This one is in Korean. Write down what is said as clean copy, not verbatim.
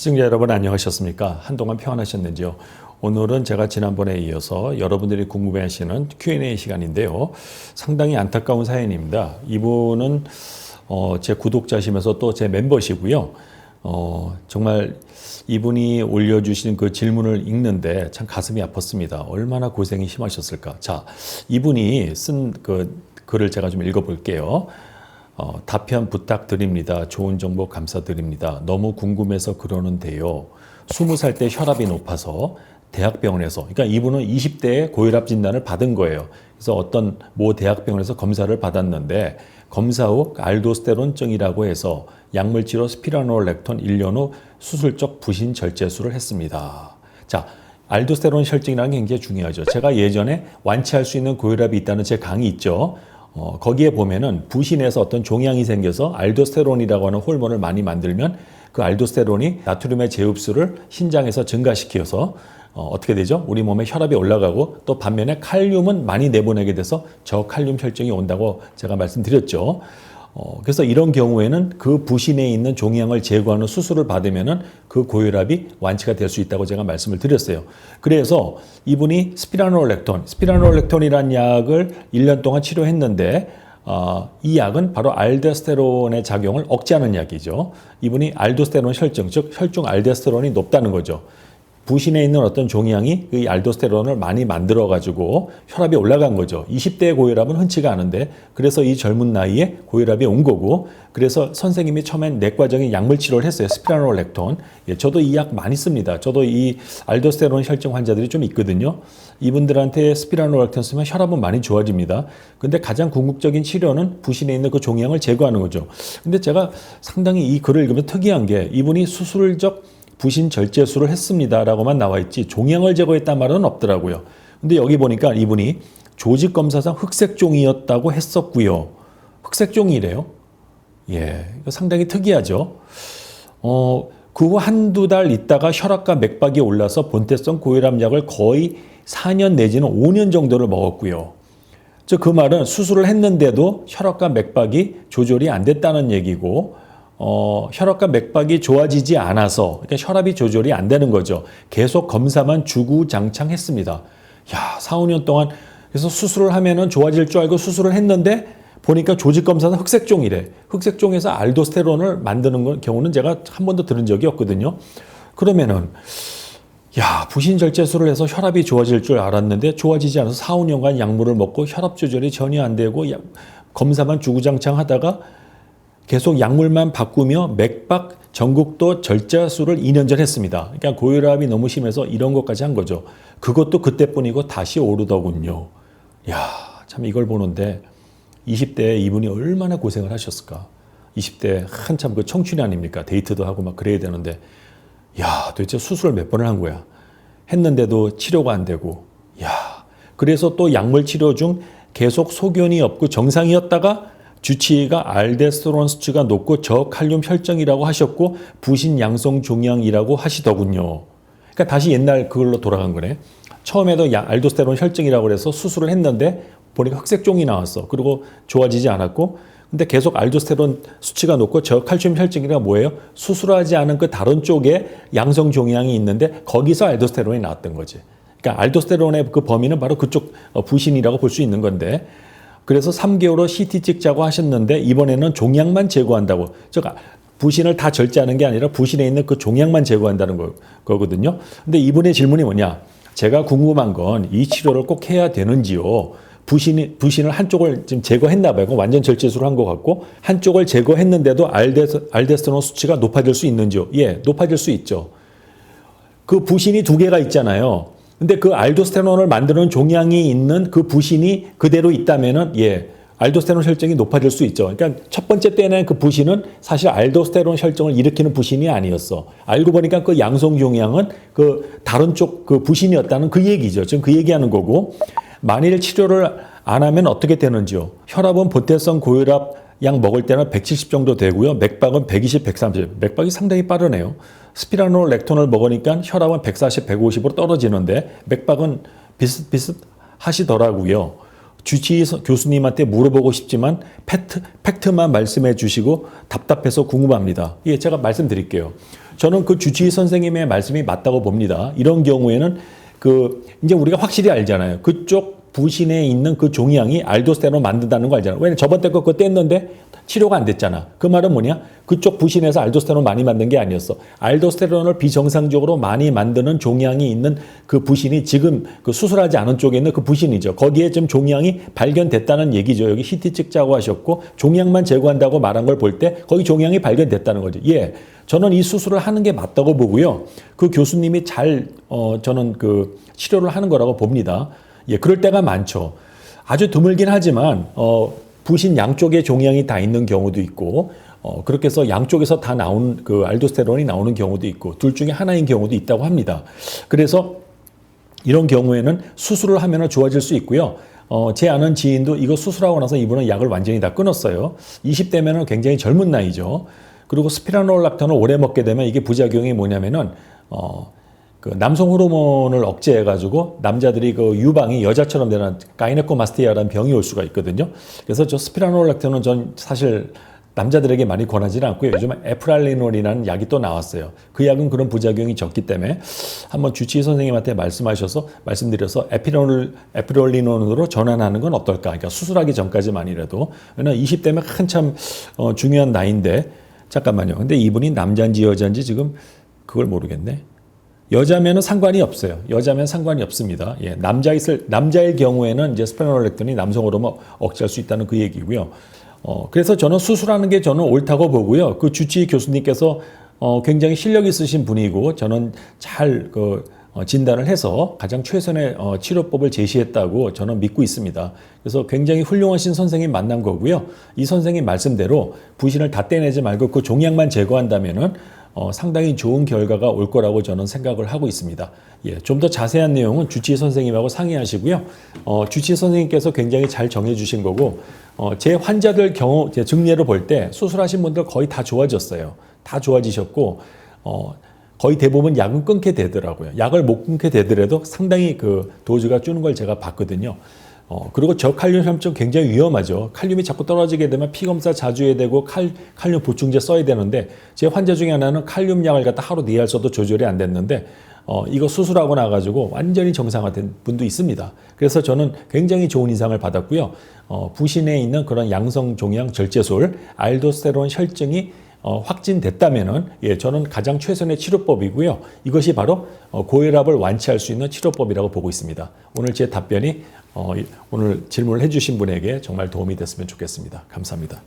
시청자 여러분 안녕하셨습니까? 한동안 평안하셨는지요? 오늘은 제가 지난번에 이어서 여러분들이 궁금해하시는 Q&A 시간인데요. 상당히 안타까운 사연입니다. 이분은 제 구독자시면서 또 제 멤버시고요. 정말 이분이 올려주신 그 질문을 읽는데 참 가슴이 아팠습니다. 얼마나 고생이 심하셨을까. 자, 이분이 쓴 그 글을 제가 좀 읽어볼게요. 답변 부탁드립니다. 좋은 정보 감사드립니다. 너무 궁금해서 그러는데요. 20살 때 혈압이 높아서 대학병원에서, 그러니까 이분은 20대에 고혈압 진단을 받은 거예요. 그래서 어떤 모 대학병원에서 검사를 받았는데 검사 후 알도스테론증이라고 해서 약물치료 스피라놀렉톤 1년 후 수술적 부신 절제술을 했습니다. 자, 알도스테론 혈증이라는 게 굉장히 중요하죠. 제가 예전에 완치할 수 있는 고혈압이 있다는 제 강의 있죠. 거기에 보면은 부신에서 어떤 종양이 생겨서 알도스테론이라고 하는 호르몬을 많이 만들면 그 알도스테론이 나트륨의 제흡수를 신장에서 증가시켜서 어떻게 되죠? 우리 몸에 혈압이 올라가고 또 반면에 칼륨은 많이 내보내게 돼서 저칼륨 혈증이 온다고 제가 말씀드렸죠. 그래서 이런 경우에는 그 부신에 있는 종양을 제거하는 수술을 받으면은 그 고혈압이 완치가 될 수 있다고 제가 말씀을 드렸어요. 그래서 이분이 스피라놀렉톤이라는 약을 1년 동안 치료했는데 이 약은 바로 알도스테론의 작용을 억제하는 약이죠. 이분이 알도스테론 혈증, 즉 혈중 알도스테론이 높다는 거죠. 부신에 있는 어떤 종양이 이 알도스테론을 많이 만들어가지고 혈압이 올라간 거죠. 20대의 고혈압은 흔치가 않은데 그래서 이 젊은 나이에 고혈압이 온 거고 그래서 선생님이 처음엔 내과적인 약물 치료를 했어요. 스피라놀렉톤. 예, 저도 이 약 많이 씁니다. 저도 이 알도스테론 혈증 환자들이 좀 있거든요. 이분들한테 스피라놀렉톤 쓰면 혈압은 많이 좋아집니다. 근데 가장 궁극적인 치료는 부신에 있는 그 종양을 제거하는 거죠. 근데 제가 상당히 이 글을 읽으면 특이한 게 이분이 수술적 부신 절제술을 했습니다라고만 나와 있지 종양을 제거했단 말은 없더라고요. 근데 여기 보니까 이분이 조직검사상 흑색종이었다고 했었고요. 흑색종이래요. 예, 이거 상당히 특이하죠. 그 후 한두 달 있다가 혈압과 맥박이 올라서 본태성 고혈압 약을 거의 4년 내지는 5년 정도를 먹었고요. 즉 그 말은 수술을 했는데도 혈압과 맥박이 조절이 안 됐다는 얘기고 혈압과 맥박이 좋아지지 않아서 그러니까 혈압이 조절이 안 되는 거죠. 계속 검사만 주구장창했습니다. 야, 4, 5년 동안 그래서 수술을 하면은 좋아질 줄 알고 수술을 했는데 보니까 조직 검사는 흑색종이래. 흑색종에서 알도스테론을 만드는 경우는 제가 한 번도 들은 적이 없거든요. 그러면은 야, 부신 절제술을 해서 혈압이 좋아질 줄 알았는데 좋아지지 않아서 4, 5년간 약물을 먹고 혈압 조절이 전혀 안 되고 검사만 주구장창 하다가 계속 약물만 바꾸며 맥박 전국도 절제술을 2년 전 했습니다. 그러니까 고혈압이 너무 심해서 이런 것까지 한 거죠. 그것도 그때뿐이고 다시 오르더군요. 야, 참 이걸 보는데 20대에 이분이 얼마나 고생을 하셨을까. 20대 한참 그 청춘이 아닙니까? 데이트도 하고 막 그래야 되는데 야, 도대체 수술을 몇 번을 한 거야. 했는데도 치료가 안 되고 야, 그래서 또 약물 치료 중 계속 소견이 없고 정상이었다가 주치의가 알도스테론 수치가 높고 저칼륨 혈증이라고 하셨고 부신 양성 종양이라고 하시더군요. 그러니까 다시 옛날 그걸로 돌아간 거네. 처음에도 알도스테론 혈증이라고 해서 수술을 했는데 보니까 흑색종이 나왔어. 그리고 좋아지지 않았고 근데 계속 알도스테론 수치가 높고 저칼슘 혈증이가 뭐예요? 수술하지 않은 그 다른 쪽에 양성 종양이 있는데 거기서 알도스테론이 나왔던 거지. 그러니까 알도스테론의 그 범위는 바로 그쪽 부신이라고 볼 수 있는 건데 그래서 3개월 후 CT 찍자고 하셨는데 이번에는 종양만 제거한다고. 즉 부신을 다 절제하는 게 아니라 부신에 있는 그 종양만 제거한다는 거거든요. 근데 이분의 질문이 뭐냐? 제가 궁금한 건 이 치료를 꼭 해야 되는지요. 부신을 한쪽을 지금 제거했나 봐요. 완전 절제술을 한 것 같고 한쪽을 제거했는데도 알도스테론 수치가 높아질 수 있는지요? 예, 높아질 수 있죠. 그 부신이 두 개가 있잖아요. 근데 그 알도스테론을 만드는 종양이 있는 그 부신이 그대로 있다면은 예, 알도스테론 혈증이 높아질 수 있죠. 그러니까 첫 번째 때는 그 부신은 사실 알도스테론 혈증을 일으키는 부신이 아니었어. 알고 보니까 그 양성 종양은 그 다른 쪽 그 부신이었다는 그 얘기죠. 지금 그 얘기하는 거고 만일 치료를 안 하면 어떻게 되는지요? 혈압은 본태성 고혈압 약 먹을 때는 170 정도 되고요. 맥박은 120, 130. 맥박이 상당히 빠르네요. 스피라놀렉톤을 먹으니까 혈압은 140, 150으로 떨어지는데 맥박은 비슷비슷하시더라고요. 주치의 교수님한테 물어보고 싶지만 팩트만 말씀해 주시고 답답해서 궁금합니다. 예, 제가 말씀드릴게요. 저는 그 주치의 선생님의 말씀이 맞다고 봅니다. 이런 경우에는 이제 우리가 확실히 알잖아요. 그쪽 부신에 있는 그 종양이 알도스테론을 만든다는 거 알잖아요. 왜냐면 저번 때 그거 뗐는데 치료가 안 됐잖아. 그 말은 뭐냐? 그쪽 부신에서 알도스테론을 많이 만든 게 아니었어. 알도스테론을 비정상적으로 많이 만드는 종양이 있는 그 부신이 지금 그 수술하지 않은 쪽에 있는 그 부신이죠. 거기에 좀 종양이 발견됐다는 얘기죠. 여기 CT 찍자고 하셨고 종양만 제거한다고 말한 걸 볼 때 거기 종양이 발견됐다는 거죠. 예. 저는 이 수술을 하는 게 맞다고 보고요. 그 교수님이 저는 그 치료를 하는 거라고 봅니다. 예, 그럴 때가 많죠. 아주 드물긴 하지만, 부신 양쪽에 종양이 다 있는 경우도 있고, 그렇게 해서 양쪽에서 다 나온 그 알도스테론이 나오는 경우도 있고, 둘 중에 하나인 경우도 있다고 합니다. 그래서 이런 경우에는 수술을 하면 좋아질 수 있고요. 제 아는 지인도 이거 수술하고 나서 이분은 약을 완전히 다 끊었어요. 20대면은 굉장히 젊은 나이죠. 그리고 스피라놀락톤을 오래 먹게 되면 이게 부작용이 뭐냐면은, 그 남성 호르몬을 억제해가지고 남자들이 그 유방이 여자처럼 되는 가이네코마스티아라는 병이 올 수가 있거든요. 그래서 저 스피라놀락톤은 전 사실 남자들에게 많이 권하지는 않고요. 요즘에 에프랄리놀이라는 약이 또 나왔어요. 그 약은 그런 부작용이 적기 때문에 한번 주치의 선생님한테 말씀드려서 에피롤리논으로 전환하는 건 어떨까? 그러니까 수술하기 전까지만이라도. 왜냐면 20대면 한참 중요한 나이인데 잠깐만요. 근데 이분이 남자인지 여자인지 지금 그걸 모르겠네. 여자면은 상관이 없어요. 여자면 상관이 없습니다. 예, 남자일 경우에는 이제 스피노렉톤이 남성 호르몬 억제할 수 있다는 그 얘기고요. 그래서 저는 수술하는 게 저는 옳다고 보고요. 그 주치의 교수님께서 굉장히 실력 있으신 분이고 저는 잘 진단을 해서 가장 최선의 치료법을 제시했다고 저는 믿고 있습니다. 그래서 굉장히 훌륭하신 선생님 만난 거고요. 이 선생님 말씀대로 부신을 다 떼내지 말고 그 종양만 제거한다면은 상당히 좋은 결과가 올 거라고 저는 생각을 하고 있습니다. 예, 좀 더 자세한 내용은 주치의 선생님하고 상의하시고요. 주치의 선생님께서 굉장히 잘 정해주신 거고, 제 환자들 제 증례를 볼 때 수술하신 분들 거의 다 좋아졌어요. 다 좋아지셨고, 거의 대부분 약은 끊게 되더라고요. 약을 못 끊게 되더라도 상당히 그 도즈가 주는 걸 제가 봤거든요. 그리고 저칼륨 혈증 굉장히 위험하죠. 칼륨이 자꾸 떨어지게 되면 피 검사 자주 해야 되고 칼륨 보충제 써야 되는데 제 환자 중에 하나는 칼륨 약을 갖다 하루 4알 써도 조절이 안 됐는데 이거 수술하고 나가지고 완전히 정상화된 분도 있습니다. 그래서 저는 굉장히 좋은 인상을 받았고요. 부신에 있는 그런 양성 종양 절제술, 알도스테론 혈증이 확진됐다면은 예, 저는 가장 최선의 치료법이고요. 이것이 바로 고혈압을 완치할 수 있는 치료법이라고 보고 있습니다. 오늘 제 답변이 오늘 질문을 해주신 분에게 정말 도움이 됐으면 좋겠습니다. 감사합니다.